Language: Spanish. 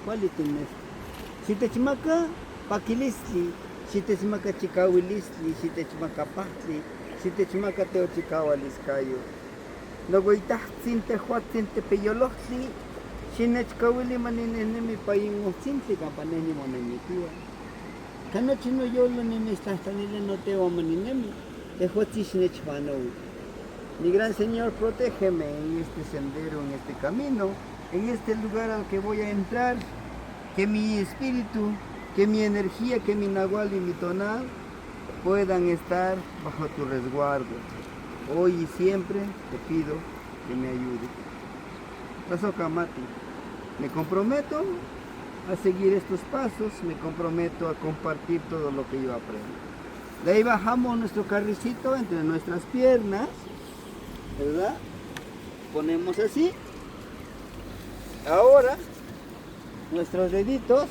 ¿cuál tienes? Si te chimaca, paquilisli, si te chimaca chicawilisli, si te chimaca pahli, si te chimaca teo chicawaliscayo. Luego itahtzin te huatzin te peyolotli, si nechkawili maninenemi payingotzintli campaneni monemitua. Canochino yolo nene estahtanile no te maninemi, te huatzis nechmanowi. Mi gran Señor, protégeme en este sendero, en este camino, en este lugar al que voy a entrar, que mi espíritu, que mi energía, que mi nahual y mi tonal puedan estar bajo tu resguardo. Hoy y siempre te pido que me ayudes. Tasocamati, me comprometo a seguir estos pasos, me comprometo a compartir todo lo que yo aprendo. De ahí bajamos nuestro carricito entre nuestras piernas, ¿verdad? Ponemos así. Ahora, nuestros deditos